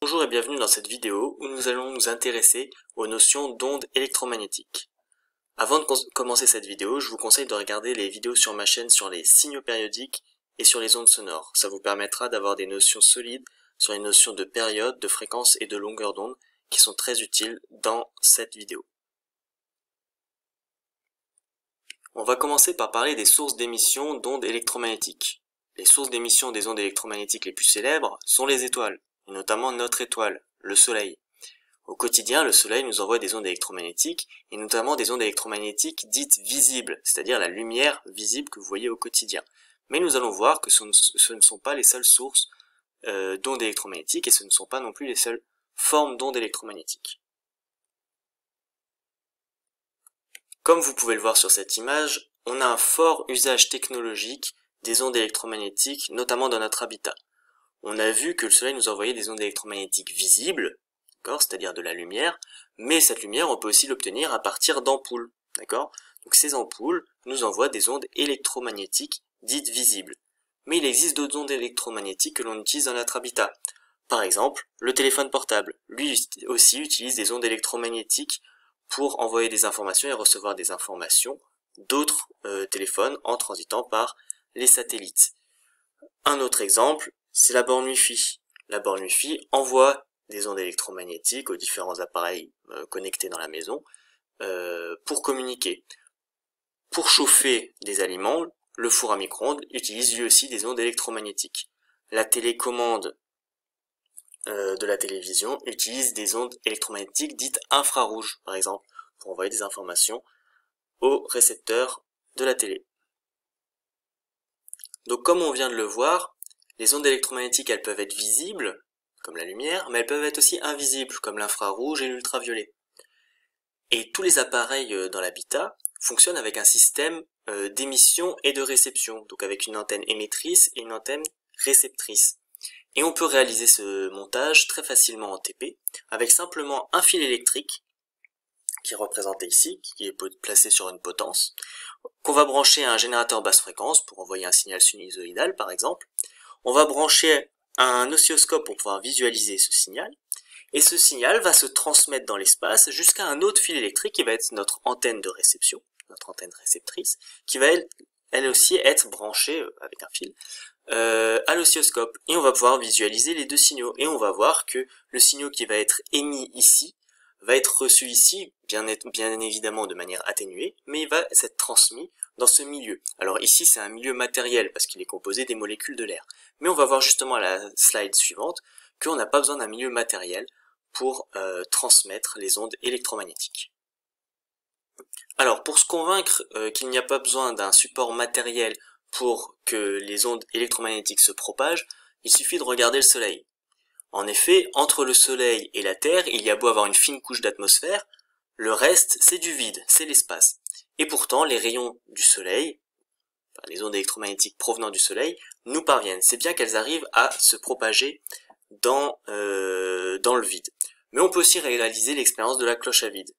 Bonjour et bienvenue dans cette vidéo où nous allons nous intéresser aux notions d'ondes électromagnétiques. Avant de commencer cette vidéo, je vous conseille de regarder les vidéos sur ma chaîne sur les signaux périodiques et sur les ondes sonores. Ça vous permettra d'avoir des notions solides sur les notions de période, de fréquence et de longueur d'onde qui sont très utiles dans cette vidéo. On va commencer par parler des sources d'émission d'ondes électromagnétiques. Les sources d'émission des ondes électromagnétiques les plus célèbres sont les étoiles, et notamment notre étoile, le Soleil. Au quotidien, le Soleil nous envoie des ondes électromagnétiques, et notamment des ondes électromagnétiques dites visibles, c'est-à-dire la lumière visible que vous voyez au quotidien. Mais nous allons voir que ce ne sont pas les seules sources d'ondes électromagnétiques, et ce ne sont pas non plus les seules formes d'ondes électromagnétiques. Comme vous pouvez le voir sur cette image, on a un fort usage technologique des ondes électromagnétiques, notamment dans notre habitat. On a vu que le Soleil nous envoyait des ondes électromagnétiques visibles, c'est-à-dire de la lumière, mais cette lumière, on peut aussi l'obtenir à partir d'ampoules, d'accord? Donc ces ampoules nous envoient des ondes électromagnétiques dites visibles. Mais il existe d'autres ondes électromagnétiques que l'on utilise dans notre habitat. Par exemple, le téléphone portable, lui aussi utilise des ondes électromagnétiques pour envoyer des informations et recevoir des informations d'autres téléphones en transitant par les satellites. Un autre exemple, c'est la borne Wi-Fi. La borne Wi-Fi envoie des ondes électromagnétiques aux différents appareils connectés dans la maison pour communiquer. Pour chauffer des aliments, le four à micro-ondes utilise lui aussi des ondes électromagnétiques. La télécommande de la télévision utilise des ondes électromagnétiques dites infrarouges, par exemple, pour envoyer des informations au récepteur de la télé. Donc comme on vient de le voir, les ondes électromagnétiques, elles peuvent être visibles, comme la lumière, mais elles peuvent être aussi invisibles, comme l'infrarouge et l'ultraviolet. Et tous les appareils dans l'habitat fonctionnent avec un système d'émission et de réception, donc avec une antenne émettrice et une antenne réceptrice. Et on peut réaliser ce montage très facilement en TP, avec simplement un fil électrique, qui est représenté ici, qui est placé sur une potence, qu'on va brancher à un générateur basse fréquence pour envoyer un signal sinusoïdal par exemple. On va brancher un oscilloscope pour pouvoir visualiser ce signal, et ce signal va se transmettre dans l'espace jusqu'à un autre fil électrique qui va être notre antenne de réception, notre antenne réceptrice, qui va elle aussi être branchée avec un fil à l'oscilloscope. Et on va pouvoir visualiser les deux signaux, et on va voir que le signal qui va être émis ici va être reçu ici, bien évidemment de manière atténuée, mais il va être transmis dans ce milieu. Alors ici c'est un milieu matériel parce qu'il est composé des molécules de l'air. Mais on va voir justement à la slide suivante qu'on n'a pas besoin d'un milieu matériel pour transmettre les ondes électromagnétiques. Alors pour se convaincre qu'il n'y a pas besoin d'un support matériel pour que les ondes électromagnétiques se propagent, il suffit de regarder le Soleil. En effet, entre le Soleil et la Terre, il y a beau avoir une fine couche d'atmosphère, le reste, c'est du vide, c'est l'espace. Et pourtant, les rayons du Soleil, les ondes électromagnétiques provenant du Soleil, nous parviennent. C'est bien qu'elles arrivent à se propager dans le vide. Mais on peut aussi réaliser l'expérience de la cloche à vide.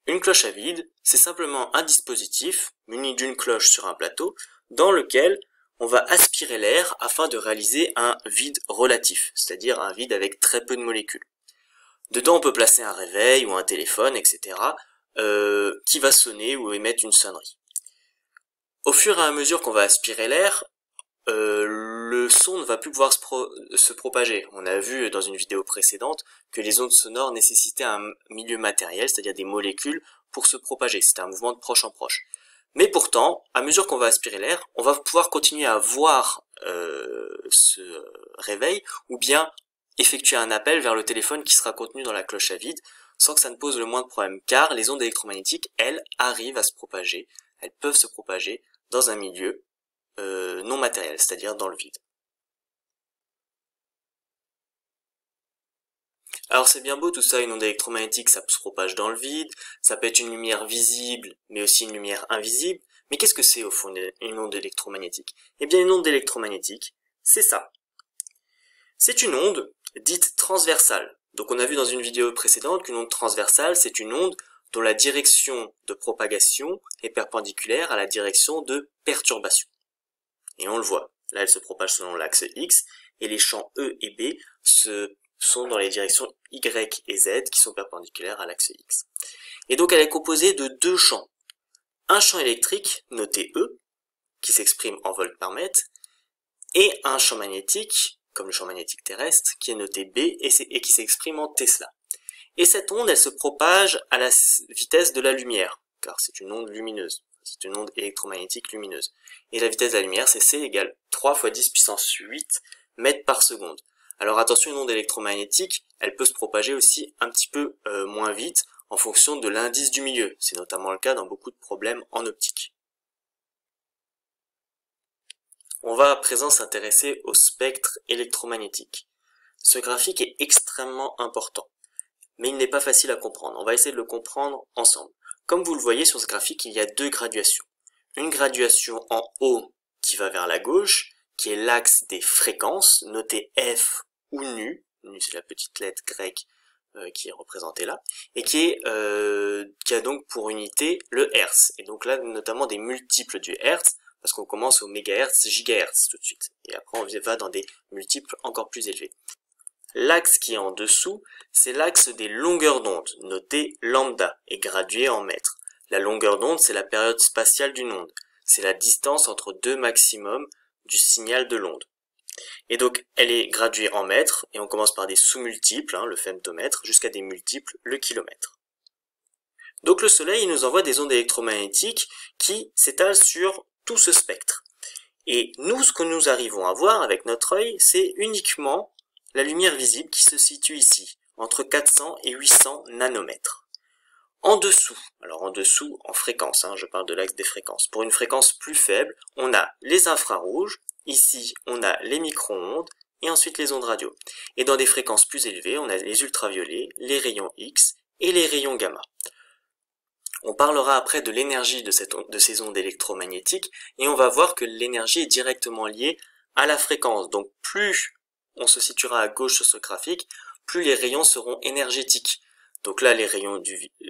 Une cloche à vide, c'est simplement un dispositif muni d'une cloche sur un plateau, dans lequel on va aspirer l'air afin de réaliser un vide relatif, c'est-à-dire un vide avec très peu de molécules. Dedans, on peut placer un réveil ou un téléphone, etc., qui va sonner ou émettre une sonnerie. Au fur et à mesure qu'on va aspirer l'air, le son ne va plus pouvoir se propager. On a vu dans une vidéo précédente que les ondes sonores nécessitaient un milieu matériel, c'est-à-dire des molécules, pour se propager. C'était un mouvement de proche en proche. Mais pourtant, à mesure qu'on va aspirer l'air, on va pouvoir continuer à voir ce réveil, ou bien effectuer un appel vers le téléphone qui sera contenu dans la cloche à vide, sans que ça ne pose le moindre problème, car les ondes électromagnétiques, elles, arrivent à se propager, elles peuvent se propager dans un milieu non matériel, c'est-à-dire dans le vide. Alors c'est bien beau tout ça, une onde électromagnétique, ça se propage dans le vide, ça peut être une lumière visible, mais aussi une lumière invisible. Mais qu'est-ce que c'est au fond une onde électromagnétique? Eh bien une onde électromagnétique, c'est ça. C'est une onde dite transversale. Donc on a vu dans une vidéo précédente qu'une onde transversale, c'est une onde dont la direction de propagation est perpendiculaire à la direction de perturbation. Et on le voit, là elle se propage selon l'axe X, et les champs E et B se sont dans les directions Y et Z qui sont perpendiculaires à l'axe X. Et donc elle est composée de deux champs. Un champ électrique, noté E, qui s'exprime en volts par mètre, et un champ magnétique, comme le champ magnétique terrestre, qui est noté B et qui s'exprime en Tesla. Et cette onde, elle se propage à la vitesse de la lumière, car c'est une onde lumineuse, c'est une onde électromagnétique lumineuse. Et la vitesse de la lumière, c'est C égale 3 fois 10 puissance 8 mètres par seconde. Alors attention, une onde électromagnétique, elle peut se propager aussi un petit peu moins vite en fonction de l'indice du milieu. C'est notamment le cas dans beaucoup de problèmes en optique. On va à présent s'intéresser au spectre électromagnétique. Ce graphique est extrêmement important, mais il n'est pas facile à comprendre. On va essayer de le comprendre ensemble. Comme vous le voyez sur ce graphique, il y a deux graduations. Une graduation en haut qui va vers la gauche, qui est l'axe des fréquences, notée F ou nu. Nu, c'est la petite lettre grecque qui est représentée là, et qui a donc pour unité le Hertz. Et donc là, notamment des multiples du Hertz, parce qu'on commence au mégahertz, gigahertz tout de suite. Et après, on va dans des multiples encore plus élevés. L'axe qui est en dessous, c'est l'axe des longueurs d'onde, noté lambda, et gradué en mètres. La longueur d'onde, c'est la période spatiale d'une onde. C'est la distance entre deux maximums du signal de l'onde. Et donc, elle est graduée en mètres, et on commence par des sous-multiples, le femtomètre, jusqu'à des multiples, le kilomètre. Donc le Soleil, il nous envoie des ondes électromagnétiques qui s'étalent sur tout ce spectre. Et nous, ce que nous arrivons à voir avec notre œil, c'est uniquement la lumière visible qui se situe ici, entre 400 et 800 nanomètres. En dessous, alors en dessous en fréquence, je parle de l'axe des fréquences. Pour une fréquence plus faible, on a les infrarouges, ici on a les micro-ondes, et ensuite les ondes radio. Et dans des fréquences plus élevées, on a les ultraviolets, les rayons X et les rayons gamma. On parlera après de l'énergie de ces ondes électromagnétiques, et on va voir que l'énergie est directement liée à la fréquence. Donc plus on se situera à gauche sur ce graphique, plus les rayons seront énergétiques. Donc là, les rayons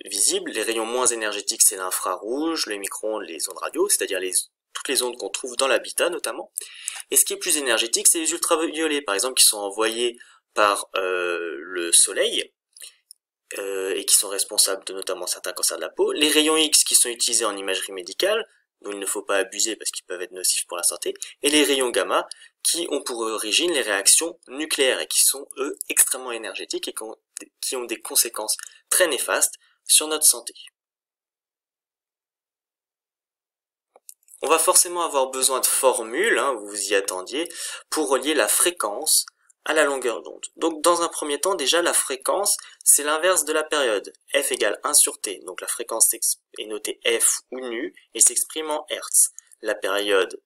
visibles, les rayons moins énergétiques, c'est l'infrarouge, les micro-ondes, les ondes radio, c'est-à-dire toutes les ondes qu'on trouve dans l'habitat notamment. Et ce qui est plus énergétique, c'est les ultraviolets, par exemple, qui sont envoyés par le soleil, et qui sont responsables de notamment certains cancers de la peau. Les rayons X qui sont utilisés en imagerie médicale, dont il ne faut pas abuser parce qu'ils peuvent être nocifs pour la santé, et les rayons gamma qui ont pour origine les réactions nucléaires et qui sont, eux, extrêmement énergétiques et qui ont des conséquences très néfastes sur notre santé. On va forcément avoir besoin de formules, vous vous y attendiez, pour relier la fréquence à la longueur d'onde. Donc dans un premier temps, déjà la fréquence, c'est l'inverse de la période. F égale 1 sur T, donc la fréquence est notée F ou nu et s'exprime en Hertz. La période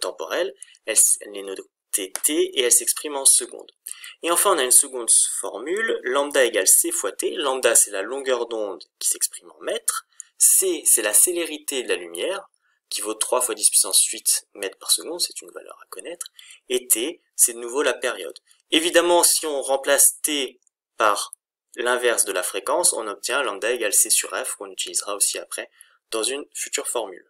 temporelle, elle est notée T et elle s'exprime en secondes. Et enfin, on a une seconde formule, lambda égale C fois T. Lambda, c'est la longueur d'onde qui s'exprime en mètres. C, c'est la célérité de la lumière, qui vaut 3 fois 10 puissance 8 mètres par seconde, c'est une valeur à connaître, et T, c'est de nouveau la période. Évidemment, si on remplace T par l'inverse de la fréquence, on obtient lambda égale C sur F, qu'on utilisera aussi après dans une future formule.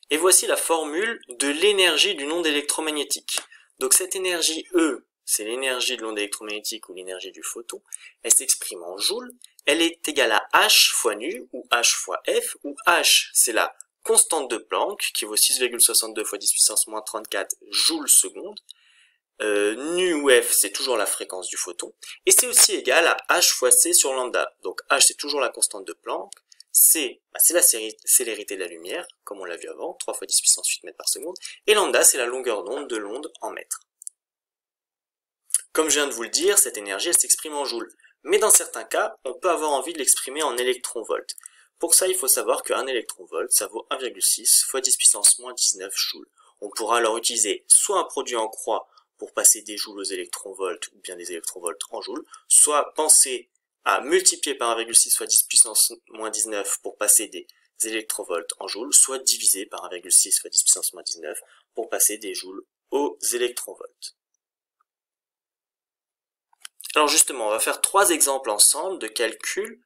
Et voici la formule de l'énergie d'une onde électromagnétique. Donc cette énergie E, c'est l'énergie de l'onde électromagnétique ou l'énergie du photon, elle s'exprime en joules, elle est égale à H fois nu, ou H fois F, où H, c'est la constante de Planck, qui vaut 6,62 fois 10 puissance moins 34 joules seconde. Nu ou F, c'est toujours la fréquence du photon. Et c'est aussi égal à H fois C sur lambda. Donc H, c'est toujours la constante de Planck. C, c'est la célérité de la lumière, comme on l'a vu avant, 3 fois 10 puissance 8 mètres par seconde. Et lambda, c'est la longueur d'onde de l'onde en mètres. Comme je viens de vous le dire, cette énergie, elle s'exprime en joules. Mais dans certains cas, on peut avoir envie de l'exprimer en électronvolts. Pour ça, il faut savoir qu'un électronvolt, ça vaut 1,6 fois 10 puissance moins 19 joules. On pourra alors utiliser soit un produit en croix pour passer des joules aux électronvolts, ou bien des électronvolts en joules, soit penser à multiplier par 1,6 fois 10 puissance moins 19 pour passer des électronvolts en joules, soit diviser par 1,6 fois 10 puissance moins 19 pour passer des joules aux électronvolts. Alors justement, on va faire 3 exemples ensemble de calcul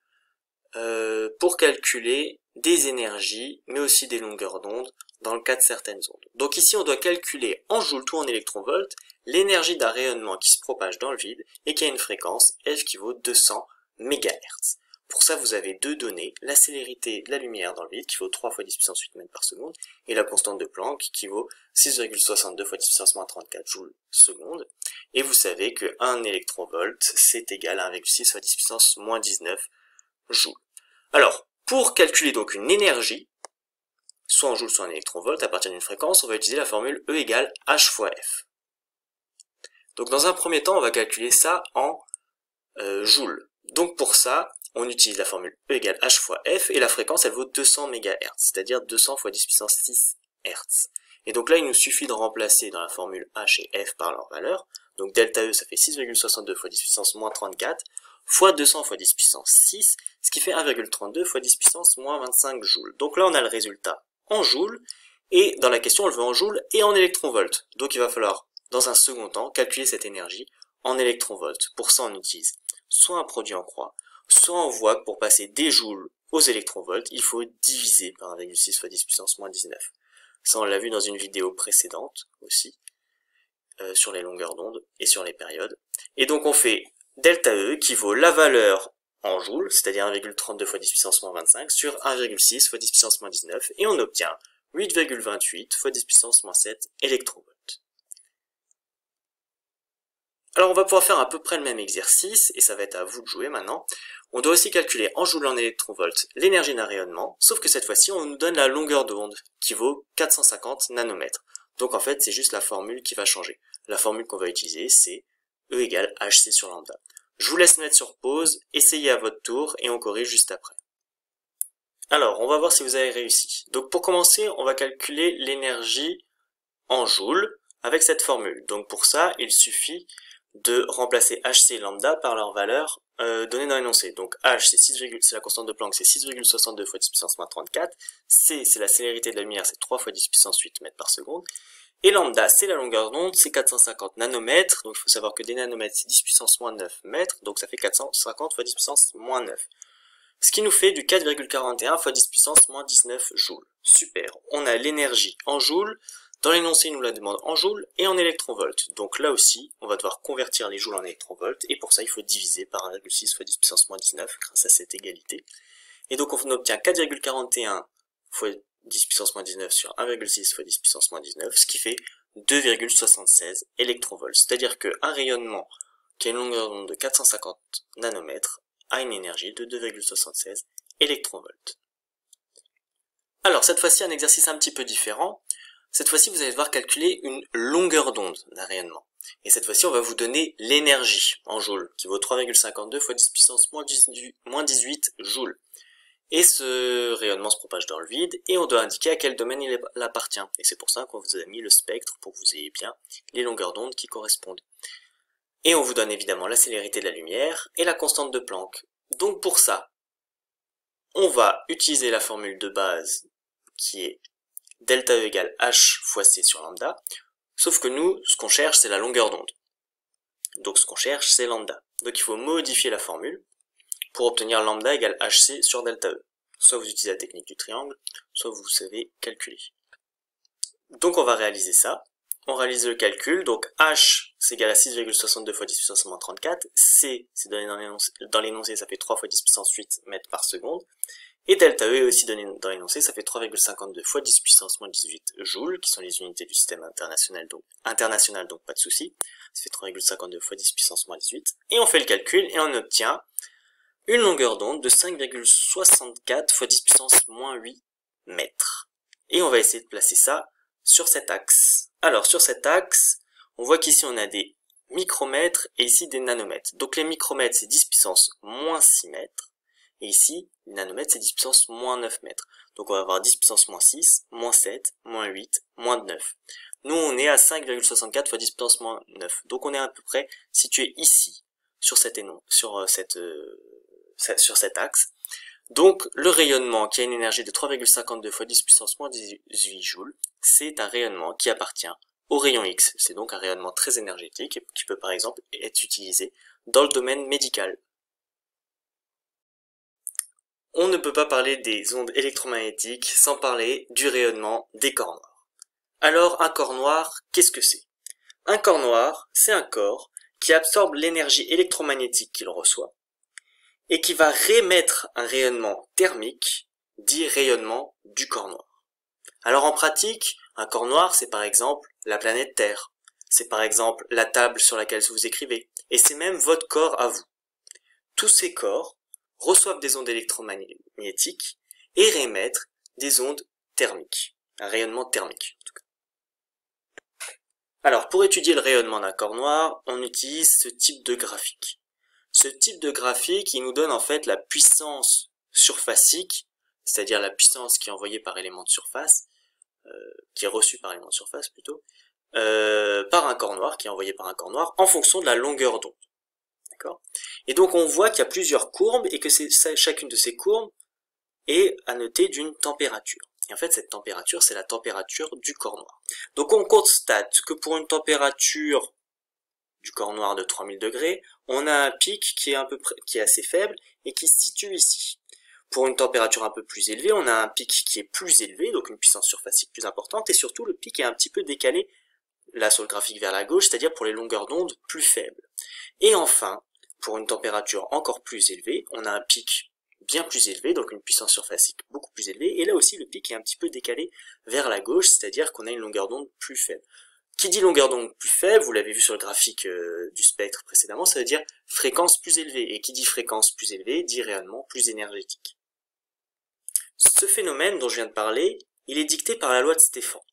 pour calculer des énergies, mais aussi des longueurs d'onde dans le cas de certaines ondes. Donc ici, on doit calculer en joules ou en électronvolts l'énergie d'un rayonnement qui se propage dans le vide et qui a une fréquence F qui vaut 200 MHz. Pour ça, vous avez deux données, la célérité de la lumière dans le vide qui vaut 3 fois 10 puissance 8 mètres par seconde et la constante de Planck qui vaut 6,62 fois 10 puissance moins 34 joules seconde. Et vous savez que 1 électronvolt, c'est égal à 1,6 fois 10 puissance moins 19 joules. Alors, pour calculer donc une énergie, soit en joules, soit en électronvolts, à partir d'une fréquence, on va utiliser la formule E égale H fois F. Donc dans un premier temps, on va calculer ça en joules. Donc pour ça, on utilise la formule E égale H fois F, et la fréquence, elle vaut 200 MHz, c'est-à-dire 200 fois 10 puissance 6 Hz. Et donc là, il nous suffit de remplacer dans la formule H et F par leur valeur. Donc delta E, ça fait 6,62 fois 10 puissance moins 34, fois 200 fois 10 puissance 6, ce qui fait 1,32 fois 10 puissance moins 25 joules. Donc là, on a le résultat en joules, et dans la question, on le veut en joules et en électronvolts. Donc il va falloir, dans un second temps, calculer cette énergie en électronvolts. Pour ça, on utilise soit un produit en croix, soit on voit que pour passer des joules aux électronvolts, il faut diviser par 1,6 fois 10 puissance moins 19. Ça, on l'a vu dans une vidéo précédente aussi, sur les longueurs d'onde et sur les périodes. Et donc on fait delta E qui vaut la valeur en joules, c'est-à-dire 1,32 fois 10 puissance moins 25, sur 1,6 fois 10 puissance moins 19, et on obtient 8,28 fois 10 puissance moins 7 électronvolts. Alors on va pouvoir faire à peu près le même exercice, et ça va être à vous de jouer maintenant. On doit aussi calculer en joules en électronvolts l'énergie d'un rayonnement, sauf que cette fois-ci on nous donne la longueur d'onde, qui vaut 450 nanomètres. Donc en fait c'est juste la formule qui va changer. La formule qu'on va utiliser c'est E égale HC sur lambda. Je vous laisse mettre sur pause, essayez à votre tour, et on corrige juste après. Alors on va voir si vous avez réussi. Donc pour commencer, on va calculer l'énergie en joules avec cette formule. Donc pour ça, il suffit de remplacer HC et lambda par leur valeur donnée dans l'énoncé. Donc H, c'est la constante de Planck, c'est 6,62 fois 10 puissance moins 34. C, c'est la célérité de la lumière, c'est 3 fois 10 puissance 8 mètres par seconde. Et lambda, c'est la longueur d'onde, c'est 450 nanomètres. Donc il faut savoir que des nanomètres, c'est 10 puissance moins 9 mètres. Donc ça fait 450 fois 10 puissance moins 9. Ce qui nous fait du 4,41 fois 10 puissance moins 19 joules. Super. On a l'énergie en joules. Dans l'énoncé, il nous la demande en joules et en électronvolts. Donc là aussi, on va devoir convertir les joules en électronvolts, et pour ça, il faut diviser par 1,6 fois 10 puissance moins 19, grâce à cette égalité. Et donc on obtient 4,41 fois 10 puissance moins 19 sur 1,6 fois 10 puissance moins 19, ce qui fait 2,76 électronvolts. C'est-à-dire qu'un rayonnement qui a une longueur d'onde de 450 nanomètres a une énergie de 2,76 électronvolts. Alors cette fois-ci, un exercice un petit peu différent. Cette fois-ci, vous allez devoir calculer une longueur d'onde d'un rayonnement. Et cette fois-ci, on va vous donner l'énergie en joules, qui vaut 3,52 fois 10 puissance moins 18 joules. Et ce rayonnement se propage dans le vide, et on doit indiquer à quel domaine il appartient. Et c'est pour ça qu'on vous a mis le spectre, pour que vous ayez bien les longueurs d'onde qui correspondent. Et on vous donne évidemment la célérité de la lumière et la constante de Planck. Donc pour ça, on va utiliser la formule de base qui est delta E égale H fois C sur lambda, sauf que nous, ce qu'on cherche, c'est la longueur d'onde. Donc ce qu'on cherche, c'est lambda. Donc il faut modifier la formule pour obtenir lambda égale HC sur delta E. Soit vous utilisez la technique du triangle, soit vous savez calculer. Donc on va réaliser ça. On réalise le calcul, donc H c'est égal à 6,62 fois 10 puissance moins 34, C c'est donné dans l'énoncé, ça fait 3 fois 10 puissance 8 mètres par seconde, et delta E est aussi donné dans l'énoncé, ça fait 3,52 fois 10 puissance moins 18 joules, qui sont les unités du système international, donc pas de souci. Ça fait 3,52 fois 10 puissance moins 18, et on fait le calcul, et on obtient une longueur d'onde de 5,64 fois 10 puissance moins 8 mètres. Et on va essayer de placer ça sur cet axe. Alors sur cet axe, on voit qu'ici on a des micromètres et ici des nanomètres. Donc les micromètres c'est 10 puissance moins 6 mètres. Et ici, les nanomètres c'est 10 puissance moins 9 mètres. Donc on va avoir 10 puissance moins 6, moins 7, moins 8, moins 9. Nous on est à 5,64 fois 10 puissance moins 9. Donc on est à peu près situé ici, sur cet axe. Donc le rayonnement qui a une énergie de 3,52 fois 10 puissance moins 18 joules, c'est un rayonnement qui appartient au rayon X. C'est donc un rayonnement très énergétique et qui peut par exemple être utilisé dans le domaine médical. on ne peut pas parler des ondes électromagnétiques sans parler du rayonnement des corps noirs. Alors, un corps noir, qu'est-ce que c'est? Un corps noir, c'est un corps qui absorbe l'énergie électromagnétique qu'il reçoit et qui va réémettre un rayonnement thermique, dit rayonnement du corps noir. Alors en pratique, un corps noir, c'est par exemple la planète Terre, c'est par exemple la table sur laquelle vous écrivez, et c'est même votre corps à vous. Tous ces corps reçoivent des ondes électromagnétiques et réémettent des ondes thermiques, un rayonnement thermique en tout cas. Alors pour étudier le rayonnement d'un corps noir, on utilise ce type de graphique. Ce type de graphique, il nous donne en fait la puissance surfacique, c'est-à-dire la puissance qui est envoyée par élément de surface, qui est reçue par élément de surface plutôt, par un corps noir, qui est envoyé par un corps noir, en fonction de la longueur d'onde. D'accord ? Et donc on voit qu'il y a plusieurs courbes et que chacune de ces courbes est à noter d'une température. Et en fait cette température, c'est la température du corps noir. Donc on constate que pour une température du corps noir de 3000 degrés, on a un pic qui est assez faible et qui se situe ici. Pour une température un peu plus élevée, on a un pic qui est plus élevé, donc une puissance surfacique plus importante, et surtout le pic est un petit peu décalé, là sur le graphique vers la gauche, c'est-à-dire pour les longueurs d'onde plus faibles. Et enfin, pour une température encore plus élevée, on a un pic bien plus élevé, donc une puissance surfacique beaucoup plus élevée, et là aussi le pic est un petit peu décalé vers la gauche, c'est-à-dire qu'on a une longueur d'onde plus faible. Qui dit longueur d'onde plus faible, vous l'avez vu sur le graphique du spectre précédemment, ça veut dire fréquence plus élevée, et qui dit fréquence plus élevée, dit rayonnement plus énergétique. Ce phénomène dont je viens de parler, il est dicté par la loi de Stéphan,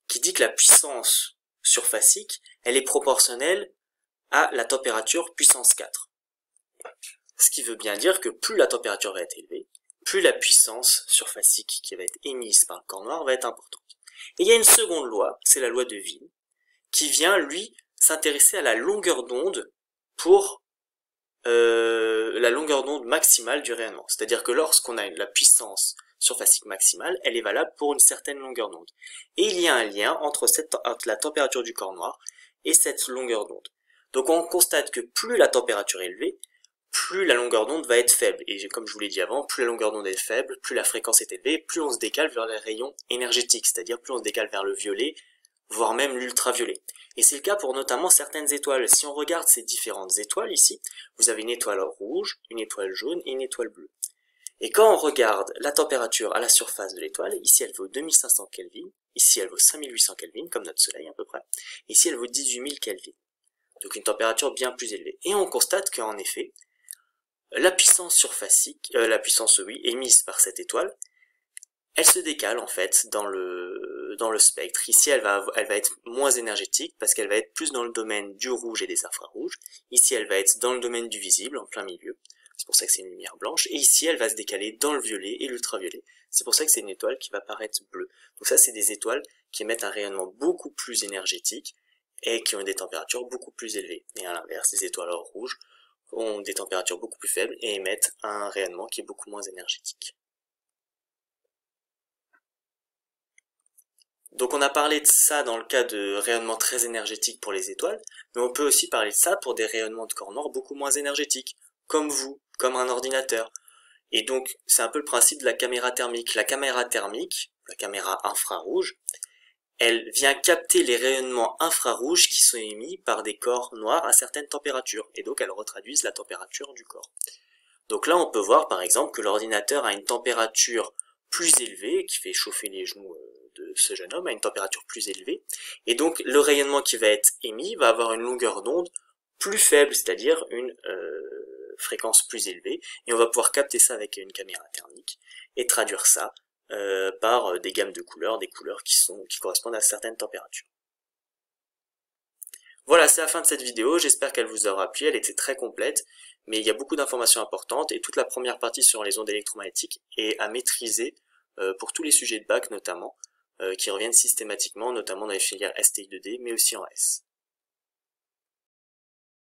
qui dit que la puissance surfacique, elle est proportionnelle à la température puissance 4. Ce qui veut bien dire que plus la température va être élevée, plus la puissance surfacique qui va être émise par le corps noir va être importante. Et il y a une seconde loi, c'est la loi de Wien, qui vient, lui, s'intéresser à la longueur d'onde pour la longueur d'onde maximale du rayonnement. C'est-à-dire que lorsqu'on a la puissance surfacique maximale, elle est valable pour une certaine longueur d'onde. Et il y a un lien entre la température du corps noir et cette longueur d'onde. Donc on constate que plus la température est élevée, plus la longueur d'onde va être faible. Et comme je vous l'ai dit avant, plus la longueur d'onde est faible, plus la fréquence est élevée, plus on se décale vers les rayons énergétiques, c'est-à-dire plus on se décale vers le violet, voire même l'ultraviolet. Et c'est le cas pour notamment certaines étoiles. Si on regarde ces différentes étoiles ici, vous avez une étoile rouge, une étoile jaune et une étoile bleue. Et quand on regarde la température à la surface de l'étoile, ici elle vaut 2500 Kelvin, ici elle vaut 5800 Kelvin, comme notre soleil à peu près, ici elle vaut 18000 Kelvin. Donc une température bien plus élevée. Et on constate qu'en effet, la puissance surfacique, émise par cette étoile, elle se décale en fait dans le spectre. Ici elle va être moins énergétique parce qu'elle va être plus dans le domaine du rouge et des infrarouges. Ici elle va être dans le domaine du visible, en plein milieu. C'est pour ça que c'est une lumière blanche. Et ici elle va se décaler dans le violet et l'ultraviolet. C'est pour ça que c'est une étoile qui va paraître bleue. Donc ça c'est des étoiles qui émettent un rayonnement beaucoup plus énergétique et qui ont des températures beaucoup plus élevées. Et à l'inverse, les étoiles rouges ont des températures beaucoup plus faibles et émettent un rayonnement qui est beaucoup moins énergétique. Donc on a parlé de ça dans le cas de rayonnement très énergétique pour les étoiles, mais on peut aussi parler de ça pour des rayonnements de corps noirs beaucoup moins énergétiques, comme vous, comme un ordinateur. Et donc c'est un peu le principe de la caméra thermique. La caméra thermique, la caméra infrarouge, elle vient capter les rayonnements infrarouges qui sont émis par des corps noirs à certaines températures, et donc elles retraduisent la température du corps. Donc là on peut voir par exemple que l'ordinateur a une température plus élevée, qui fait chauffer les genoux de ce jeune homme, à une température plus élevée, et donc le rayonnement qui va être émis va avoir une longueur d'onde plus faible, c'est-à-dire une fréquence plus élevée, et on va pouvoir capter ça avec une caméra thermique, et traduire ça par des gammes de couleurs, des couleurs qui correspondent à certaines températures. Voilà, c'est la fin de cette vidéo, j'espère qu'elle vous aura plu, elle était très complète, mais il y a beaucoup d'informations importantes, et toute la première partie sur les ondes électromagnétiques est à maîtriser pour tous les sujets de bac notamment, qui reviennent systématiquement, notamment dans les filières STI2D, mais aussi en S.